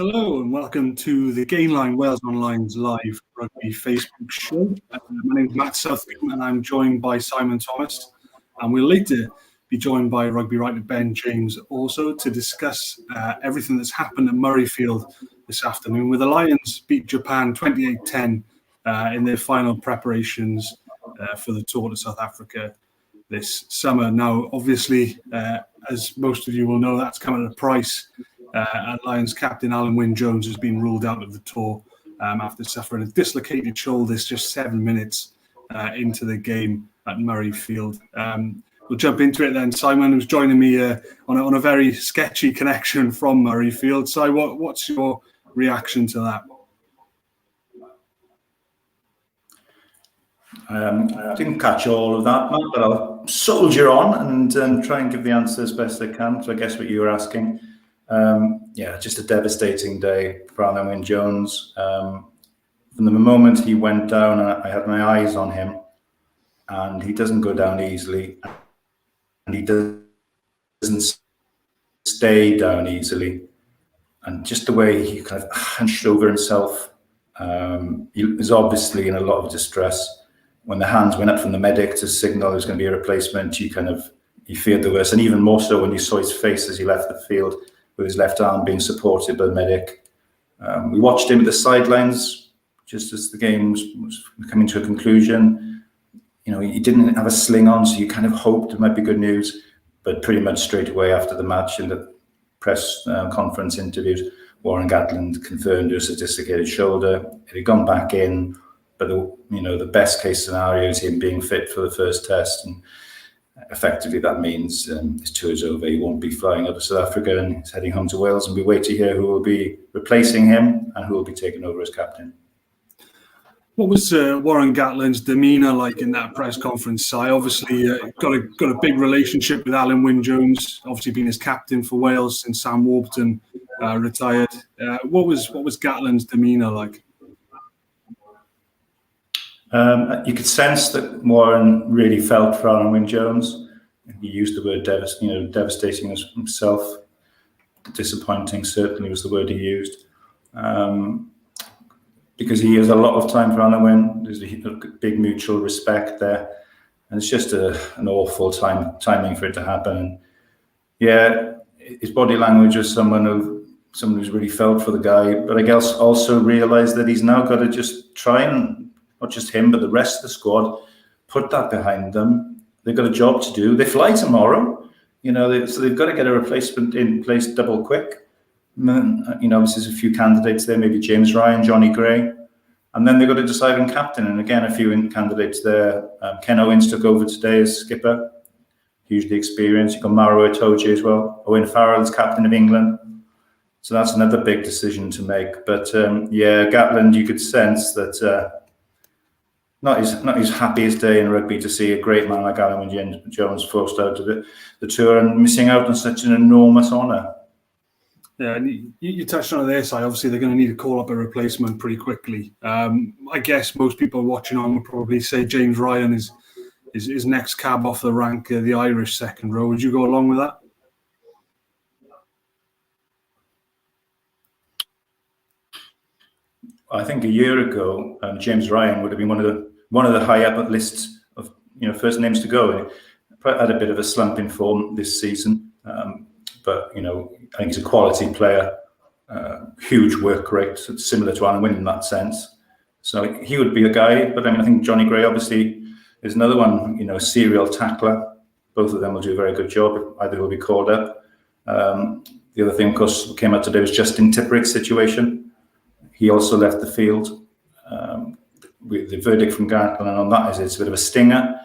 Hello and welcome to the Gainline Wales Online's live rugby Facebook show. My name is Matt Southcombe and I'm joined by Simon Thomas, and we'll later be joined by rugby writer Ben James also to discuss everything that's happened at Murrayfield this afternoon, where the Lions beat Japan 28-10 in their final preparations for the tour to South Africa this summer. Now, obviously, as most of you will know, that's come at a price. Lions captain Alun Wyn Jones has been ruled out of the tour after suffering a dislocated shoulder just 7 minutes into the game at Murrayfield. We'll jump into it then. Simon, who's joining me on a very sketchy connection from Murrayfield. Si, what's your reaction to that? I didn't catch all of that, Matt, but I'll soldier on and try and give the answer as best I can. So I guess what you were asking. Just a devastating day for Alun Wyn Jones. From the moment he went down, I had my eyes on him, and he doesn't go down easily, and he doesn't stay down easily. And just the way he kind of hunched over himself, he was obviously in a lot of distress. When the hands went up from the medic to signal there was going to be a replacement, he feared the worst, and even more so when you saw his face as he left the field, with his left arm being supported by the medic. We watched him at the sidelines just as the game was coming to a conclusion. You know, he didn't have a sling on, so you kind of hoped it might be good news. But pretty much straight away after the match in the press conference interviews, Warren Gatland confirmed a dislocated shoulder. It had gone back in, but the best case scenario is him being fit for the first test. And effectively, that means his tour is over. He won't be flying out of South Africa, and he's heading home to Wales, and we wait to hear who will be replacing him and who will be taking over as captain. What was Warren Gatland's demeanour like in that press conference? Si, obviously got a big relationship with Alun Wyn Jones. Obviously, been his captain for Wales since Sam Warburton retired. What was Gatland's demeanour like? You could sense that Warren really felt for Alun Wyn Jones. He used the word devastating himself. Disappointing certainly was the word he used. Because he has a lot of time for Alun Wyn. There's a big mutual respect there. And it's just an awful timing for it to happen. And yeah, his body language was someone who's really felt for the guy, but I guess also realized that he's now got to just try and, not just him, but the rest of the squad, put that behind them. They've got a job to do. They fly tomorrow, so they've got to get a replacement in place double quick. Obviously there's a few candidates there, maybe James Ryan, Johnny Gray, and then they've got to decide on captain. And again, a few candidates there. Ken Owens took over today as skipper, hugely experienced. You've got Maro Itoje as well. Owen Farrell is captain of England. So that's another big decision to make. But Gatland, you could sense that not his happiest day in rugby to see a great man like Alun Wyn Jones forced out of the tour and missing out on such an enormous honour. Yeah, and you touched on it there, Si. Obviously, they're going to need to call up a replacement pretty quickly. I guess most people watching on would probably say James Ryan is next cab off the rank, the Irish second row. Would you go along with that? I think a year ago, James Ryan would have been one of the high up lists of first names to go. He had a bit of a slump in form this season, but I think he's a quality player, huge work rate, similar to Alun Wyn in that sense. So he would be a guy. But I think Johnny Gray obviously is another one, a serial tackler. Both of them will do a very good job. Either will be called up. The other thing, of course, came out today was Justin Tipperick's situation. He also left the field. With the verdict from Gatland on that is it's a bit of a stinger.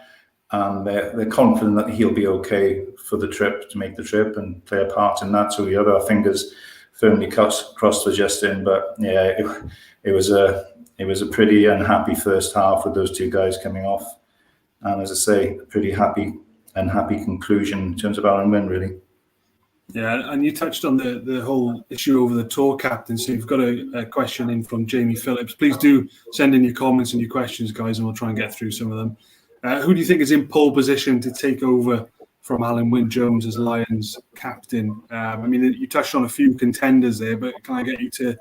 They're confident that he'll be okay for the trip, to make the trip and play a part in that. So we have our fingers firmly crossed for Justin. But yeah, it was a pretty unhappy first half with those two guys coming off. And as I say, a pretty unhappy conclusion in terms of Alun Wyn, really. Yeah, and you touched on the whole issue over the tour captain. So you've got a question in from Jamie Phillips. Please do send in your comments and your questions, guys, and we'll try and get through some of them. Who do you think is in pole position to take over from Alun Wyn Jones as Lions captain. I mean, you touched on a few contenders there, but can I get you to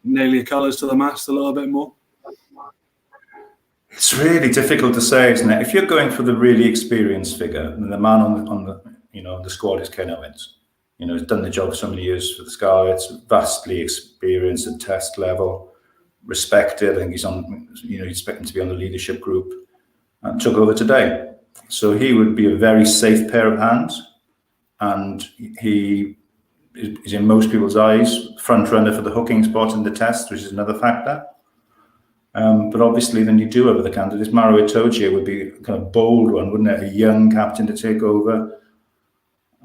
nail your colours to the mast a little bit more? It's really difficult to say, isn't it? If you're going for the really experienced figure, and the man on the squad is Ken Owens. He's done the job for so many years for the Scarlets, vastly experienced at test level, respected. I think he's on. You expect him to be on the leadership group, and took over today. So he would be a very safe pair of hands, and he is in most people's eyes front runner for the hooking spot in the test, which is another factor. But obviously, then you do have other candidates. Maro Itoje would be a kind of bold one, wouldn't it? A young captain to take over.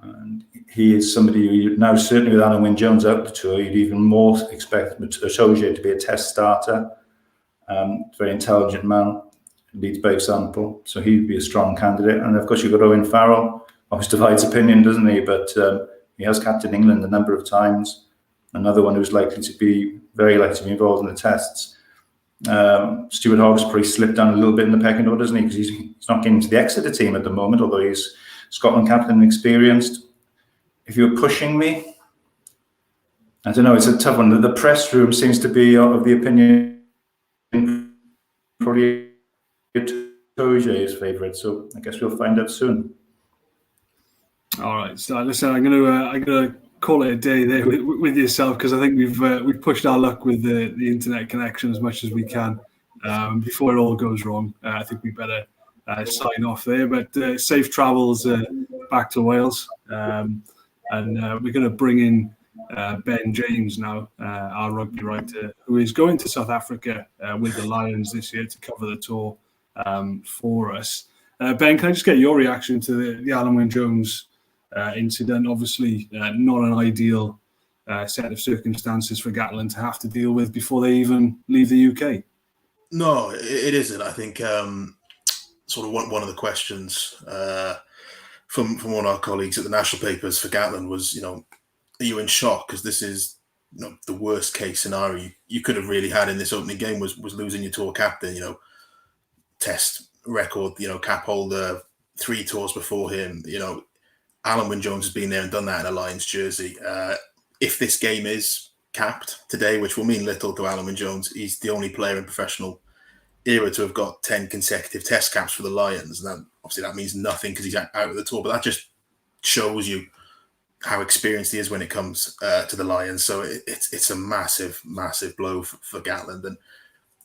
And he is somebody who you now, certainly with Alun Wyn Jones out the tour, you'd even more expect Itoje to be a test starter. Very intelligent man, leads by example. So he'd be a strong candidate. And of course, you've got Owen Farrell. Always divides opinion, doesn't he? But he has captained England a number of times. Another one who's very likely to be involved in the tests. Stuart Hogg's probably slipped down a little bit in the pecking order, doesn't he? Because he's not getting to the Exeter team at the moment, although he's Scotland captain and experienced. If you're pushing me, I don't know, it's a tough one. The press room seems to be of the opinion probably Itoje's favourite, so I guess we'll find out soon. All right, so listen, I'm gonna call it a day there with yourself, because I think we've pushed our luck with the internet connection as much as we can before it all goes wrong. I think we better sign off there. But safe travels back to Wales, and we're going to bring in Ben James now, our rugby writer, who is going to South Africa with the Lions this year to cover the tour for us. Ben, can I just get your reaction to the Alun Wyn Jones incident? Obviously, not an ideal set of circumstances for Gatland to have to deal with before they even leave the UK. No, it isn't. I think sort of one of the questions from one of our colleagues at the national papers for Gatland was, are you in shock? Because this is the worst case scenario you could have really had in this opening game was losing your tour captain, test record, cap holder, 3 tours before him, Alun Wyn Jones has been there and done that in a Lions jersey. If this game is capped today, which will mean little to Alun Wyn Jones, he's the only player in professional era to have got 10 consecutive test caps for the Lions. And obviously that means nothing because he's out of the tour, but that just shows you how experienced he is when it comes to the Lions. So it's a massive, massive blow for Gatland. And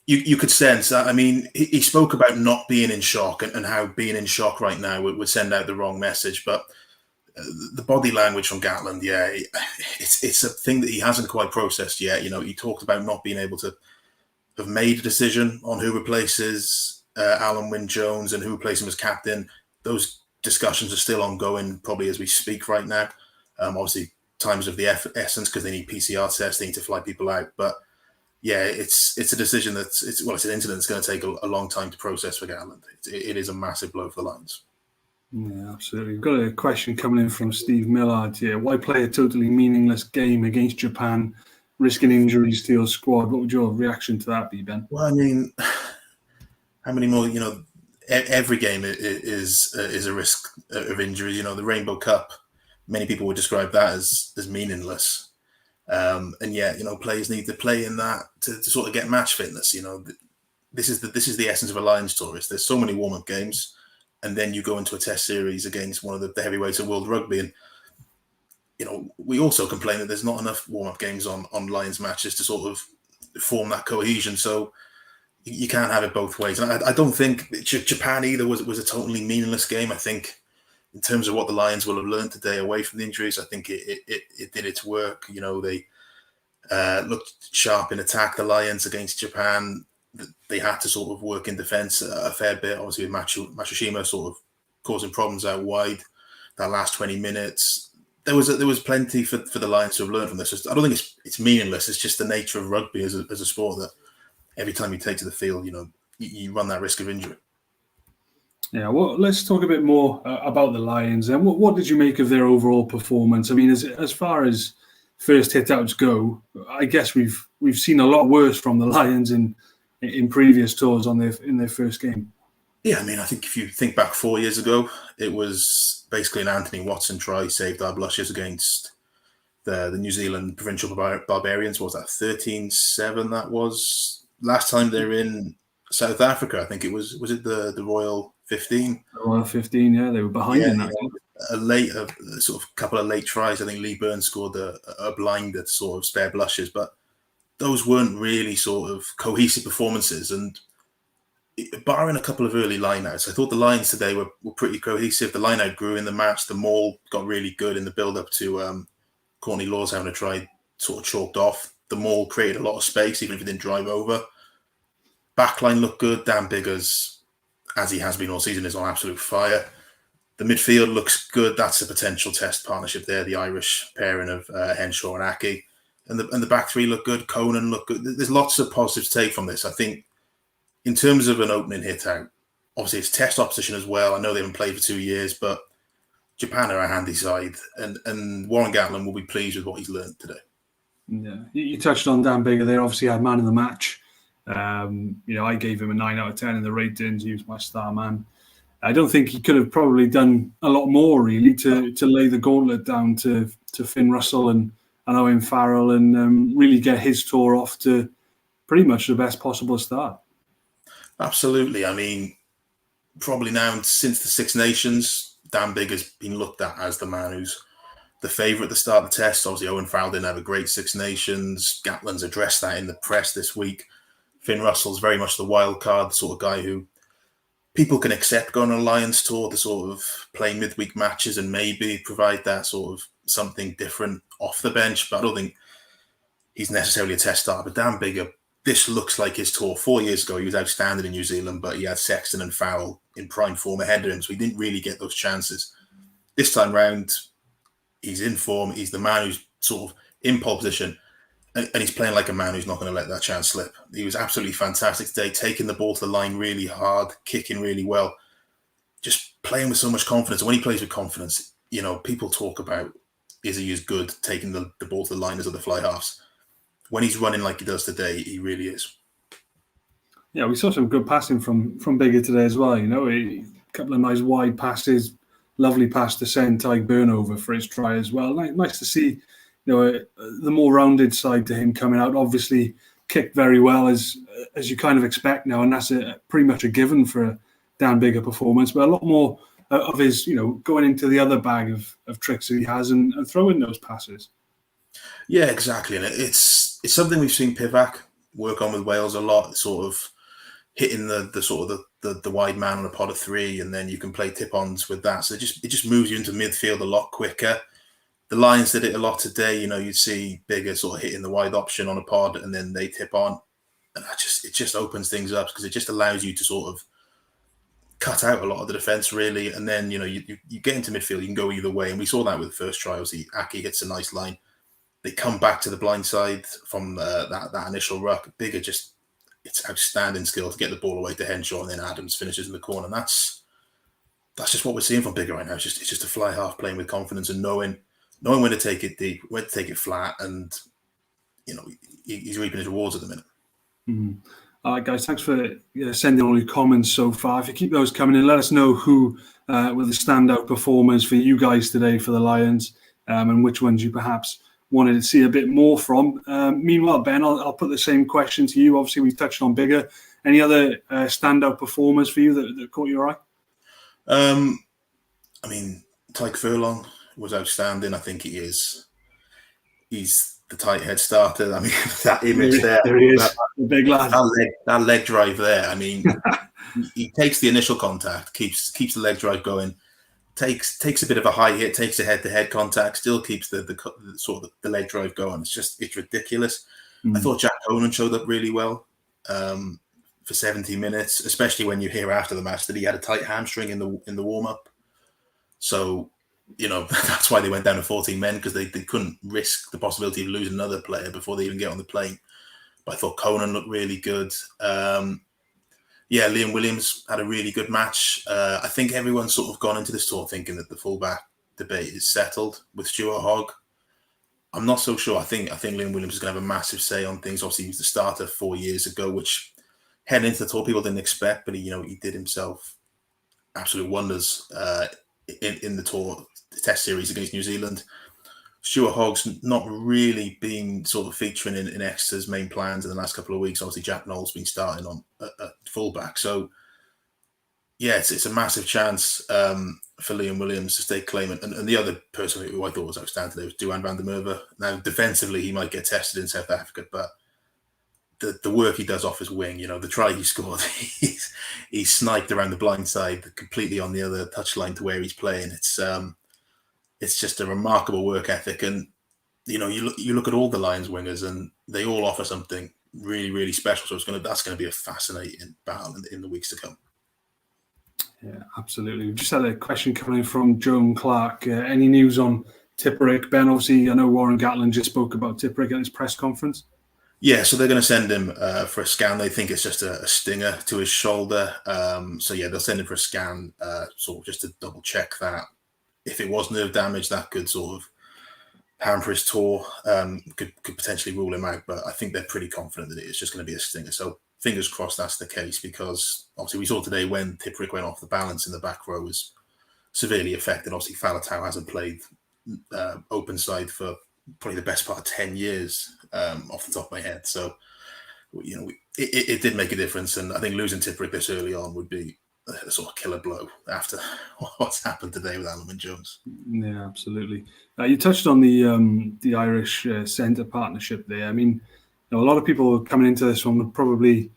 you could sense that. I mean, he spoke about not being in shock and how being in shock right now would send out the wrong message. But the body language from Gatland, it's a thing that he hasn't quite processed yet. He talked about not being able to have made a decision on who replaces Alun Wyn Jones and who replaces him as captain. Those discussions are still ongoing, probably as we speak right now. Obviously, times of the essence because they need PCR tests, they need to fly people out. But yeah, it's a decision it's an incident that's going to take a long time to process for Gatland. It is a massive blow for the Lions. Yeah, absolutely. We've got a question coming in from Steve Millard here. Why play a totally meaningless game against Japan, risking injuries to your squad? What would your reaction to that be, Ben? Well, I mean, how many more? Every game is a risk of injuries. The Rainbow Cup, many people would describe that as meaningless, and yet players need to play in that to sort of get match fitness. This is the essence of a Lions tour. There's so many warm-up games. And then you go into a test series against one of the heavyweights of world rugby. And, we also complain that there's not enough warm-up games on Lions matches to sort of form that cohesion. So you can't have it both ways. And I don't think Japan either was a totally meaningless game. I think in terms of what the Lions will have learned today away from the injuries, I think it did its work. They looked sharp in attack, the Lions, against Japan. They had to sort of work in defence a fair bit, obviously with Matsushima sort of causing problems out wide. That last 20 minutes, there was plenty for the Lions to have learned from this. I don't think it's meaningless. It's just the nature of rugby as a sport that every time you take to the field, you run that risk of injury. Yeah, well, let's talk a bit more about the Lions. And what did you make of their overall performance? I mean, as far as first hit outs go, I guess we've seen a lot worse from the Lions in previous tours in their first game. Yeah, I mean, I think if you think back 4 years ago, it was basically an Anthony Watson try saved our blushes against the New Zealand provincial barbarians. What was that, 13-7? That was last time they were in South Africa. I think it was it the Royal 15? The Royal 15, yeah, they were behind in that. A sort of couple of late tries. I think Lee Burns scored a blind that sort of spare blushes, but those weren't really sort of cohesive performances. And barring a couple of early lineouts, I thought the lines today were pretty cohesive. The lineout grew in the match. The maul got really good in the build-up to Courtney Laws having a try sort of chalked off. The maul created a lot of space, even if it didn't drive over. Backline looked good. Dan Biggars, as he has been all season, is on absolute fire. The midfield looks good. That's a potential test partnership there, the Irish pairing of Henshaw and Aki. And the back three look good. Conan looked good. There's lots of positives to take from this. I think in terms of an opening hit out, obviously it's test opposition as well. I know they haven't played for 2 years, but Japan are a handy side. And Warren Gatland will be pleased with what he's learned today. Yeah, you touched on Dan Biggar there. Obviously had man in the match. I gave him a 9 out of 10 in the ratings. He was my star man. I don't think he could have probably done a lot more, really, to lay the gauntlet down to Finn Russell and Owen Farrell and really get his tour off to pretty much the best possible start. Absolutely. I mean, probably now since the Six Nations, Dan Biggar's been looked at as the man who's the favourite at the start of the test. Obviously, Owen Farrell didn't have a great Six Nations. Gatland's addressed that in the press this week. Finn Russell's very much the wild card, the sort of guy who people can accept going on a Lions tour to sort of play midweek matches and maybe provide that sort of something different off the bench. But I don't think he's necessarily a test starter. But Dan Biggar, this looks like his tour. 4 years ago, he was outstanding in New Zealand, but he had Sexton and Farrell in prime form ahead of him, so he didn't really get those chances. This time round, he's in form. He's the man who's sort of in pole position, and he's playing like a man who's not going to let that chance slip. He was absolutely fantastic today, taking the ball to the line really hard, kicking really well, just playing with so much confidence. And when he plays with confidence, people talk about, is he as good taking the ball to the line as other fly halves? When he's running like he does today, he really is. Yeah, we saw some good passing from Biggar today as well. A couple of nice wide passes, lovely pass to send Tyg Burn over for his try as well. Nice to see, the more rounded side to him coming out. Obviously, kicked very well as you kind of expect now, and that's pretty much a given for a Dan Biggar performance. But a lot more of his, going into the other bag of tricks that he has and throwing those passes. Yeah, exactly, and it's something we've seen Pivac work on with Wales a lot, sort of hitting the wide man on a pod of three, and then you can play tip-ons with that. So it just moves you into midfield a lot quicker. The Lions did it a lot today. You'd see Biggar sort of hitting the wide option on a pod, and then they tip on, and it just opens things up because it just allows you to sort of cut out a lot of the defence really. And then you get into midfield, you can go either way, and we saw that with the first try. Obviously, Aki hits a nice line. They come back to the blind side from that initial ruck. Biggar it's outstanding skill to get the ball away to Henshaw, and then Adams finishes in the corner. And that's just what we're seeing from Biggar right now. It's just a fly half playing with confidence and knowing when to take it deep, when to take it flat, and he's reaping his rewards at the minute. Mm-hmm. All right, guys, thanks for sending all your comments so far. If you keep those coming in, let us know who were the standout performers for you guys today for the Lions, and which ones you perhaps wanted to see a bit more from. Meanwhile, Ben, I'll put the same question to you. Obviously, we've touched on Biggar. Any other standout performers for you that caught your eye? I mean, Tyke Furlong was outstanding. I think he's the tight head starter. I mean, that image there he is, the big lad. That leg drive there. I mean, he takes the initial contact, keeps the leg drive going, takes a bit of a high hit, takes a head-to-head contact, still keeps the sort of the leg drive going. It's ridiculous. I thought Jack Conan showed up really well for 70 minutes, especially when you hear after the match that he had a tight hamstring in the warm-up. So, that's why they went down to 14 men, because they couldn't risk the possibility of losing another player before they even get on the plane. But I thought Conan looked really good. Liam Williams had a really good match. I think everyone's sort of gone into this tour thinking that the fullback debate is settled with Stuart Hogg. I'm not so sure. I think Liam Williams is going to have a massive say on things. Obviously, he was the starter 4 years ago, which heading into the tour people didn't expect, but he did himself absolute wonders in the Test series against New Zealand. Stuart Hogg's not really been sort of featuring in Exeter's main plans in the last couple of weeks. Obviously, Jack Noel's been starting on at fullback. So, yeah, it's a massive chance for Liam Williams to stay claimant. And the other person who I thought was outstanding today was Duan van der Merwe. Now, defensively, he might get tested in South Africa, but the work he does off his wing, the try he scored, he's sniped around the blind side, completely on the other touchline to where he's playing. It's just a remarkable work ethic. And, you look at all the Lions wingers and they all offer something really, really special. So that's going to be a fascinating battle in the weeks to come. Yeah, absolutely. We've just had a question coming in from Joan Clark. Any news on Tipperick? Ben, obviously, I know Warren Gatland just spoke about Tipperick at his press conference. Yeah, so they're going to send him for a scan. They think it's just a stinger to his shoulder. So, yeah, they'll send him for a scan, sort of just to double check that. If it was nerve damage, that could sort of hamper his tour, could potentially rule him out. But I think they're pretty confident that it's just going to be a stinger. So fingers crossed that's the case, because obviously we saw today when Tipperick went off, the balance in the back row was severely affected. Obviously, Faletau hasn't played open side for probably the best part of 10 years off the top of my head. So, it did make a difference. And I think losing Tipperick this early on would be a sort of killer blow after what's happened today with Alun Wyn Jones. Yeah, absolutely. You touched on the Irish centre partnership there. I mean, a lot of people coming into this one would probably,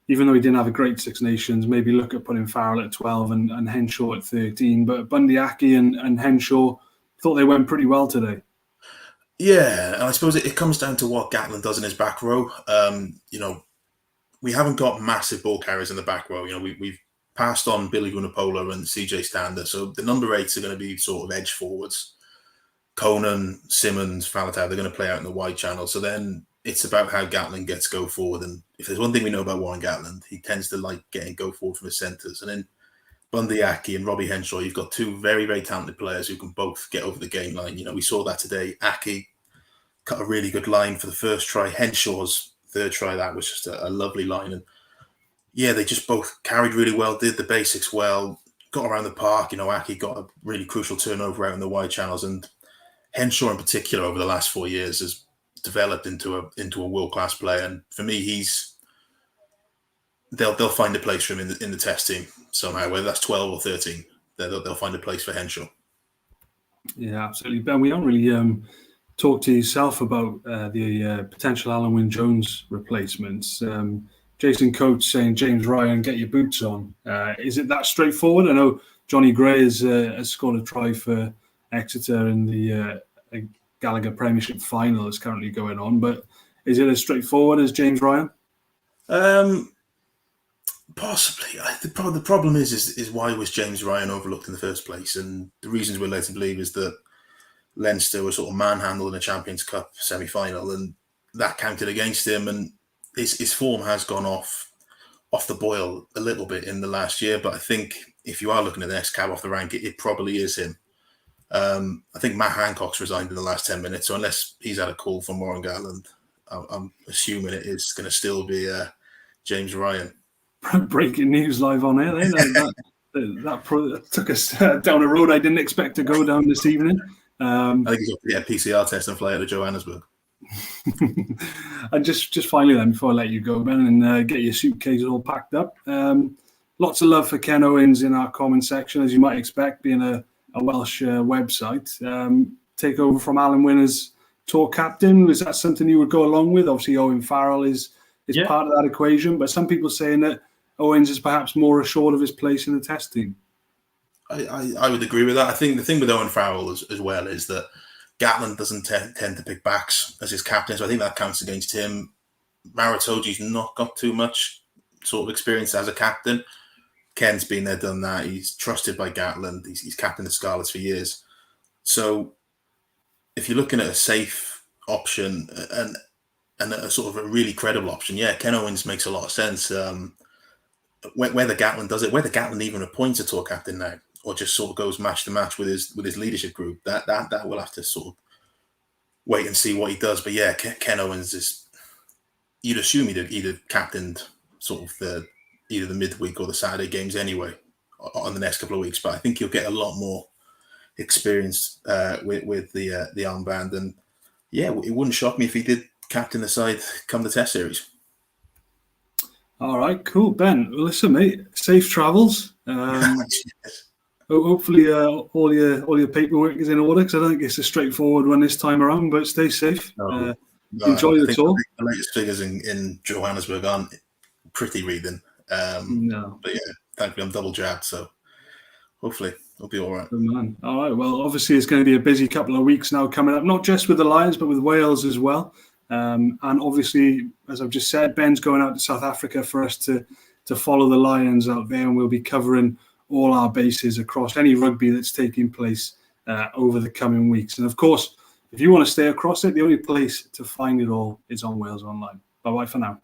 even though he didn't have a great Six Nations, maybe look at putting Farrell at 12 and Henshaw at 13. But Bundy Aki and Henshaw thought they went pretty well today. Yeah, and I suppose it comes down to what Gatland does in his back row. We haven't got massive ball carriers in the back row. We've passed on Billy Vunipola and CJ Stander. So the number 8s are going to be sort of edge forwards. Conan, Simmons, Faletau, they're going to play out in the wide channel. So then it's about how Gatland gets go forward. And if there's one thing we know about Warren Gatland, he tends to like getting go forward from his centres. And then Bundy Aki and Robbie Henshaw, you've got two very, very talented players who can both get over the game line. We saw that today. Aki cut a really good line for the first try. Henshaw's third try, that was just a lovely line. And yeah, they just both carried really well, did the basics well, got around the park. Aki got a really crucial turnover out in the wide channels. And Henshaw in particular over the last 4 years has developed into a world-class player. And for me, they'll find a place for him in the test team somehow, whether that's 12 or 13. They'll find a place for Henshaw. Yeah, absolutely. Ben, we don't really talk to yourself about the potential Alun Wyn Jones replacements. Jason Coates saying, James Ryan, get your boots on. Is it that straightforward? I know Johnny Gray has scored a try for Exeter in the Gallagher Premiership final that's currently going on, but is it as straightforward as James Ryan? Possibly. The problem is why was James Ryan overlooked in the first place? And the reasons we're led to believe is that Leinster was sort of manhandled in a Champions Cup semi-final, and that counted against him. And his form has gone off the boil a little bit in the last year. But I think if you are looking at the next cab off the rank, it probably is him. I think Matt Hancock's resigned in the last 10 minutes, so unless he's had a call from Warren Gatland, I'm assuming it is going to still be James Ryan. Breaking news live on air. That took us down a road I didn't expect to go down this evening. I think he's got to get a PCR test and fly out of Johannesburg. And just finally then, before I let you go, Ben, and get your suitcase all packed up. Lots of love for Ken Owens in our comment section, as you might expect, being a Welsh website. Take over from Alun Wyn as tour captain. Was that something you would go along with? Obviously, Owen Farrell is part of that equation, but some people saying that Owens is perhaps more assured of his place in the test team. I would agree with that. I think the thing with Owen Farrell as well is that Gatland doesn't tend to pick backs as his captain, so I think that counts against him. Maratoji's not got too much sort of experience as a captain. Ken's been there, done that. He's trusted by Gatland. He's captained the Scarlets for years. So if you're looking at a safe option and a sort of a really credible option, yeah, Ken Owens makes a lot of sense. Whether Gatland does it, whether Gatland even appoints a tour captain now, or just sort of goes match to match with his leadership group, that we'll have to sort of wait and see what he does. But yeah, Ken Owens is, you'd assume he'd have captained sort of either the midweek or the Saturday games anyway on the next couple of weeks. But I think you'll get a lot more experience with the armband. And yeah, it wouldn't shock me if he did captain the side come the Test series. All right, cool, Ben. Well, listen, mate. Safe travels. Hopefully, all your paperwork is in order, because I don't think it's a straightforward one this time around. But stay safe. Enjoy the tour. The latest figures in Johannesburg aren't pretty reading. No. But yeah, thankfully I'm double jabbed, so hopefully it'll be all right. Good man. All right. Well, obviously it's going to be a busy couple of weeks now coming up, not just with the Lions, but with Wales as well. And obviously, as I've just said, Ben's going out to South Africa for us to follow the Lions out there, and we'll be covering all our bases across any rugby that's taking place over the coming weeks. And of course, if you want to stay across it, the only place to find it all is on Wales Online. Bye-bye for now.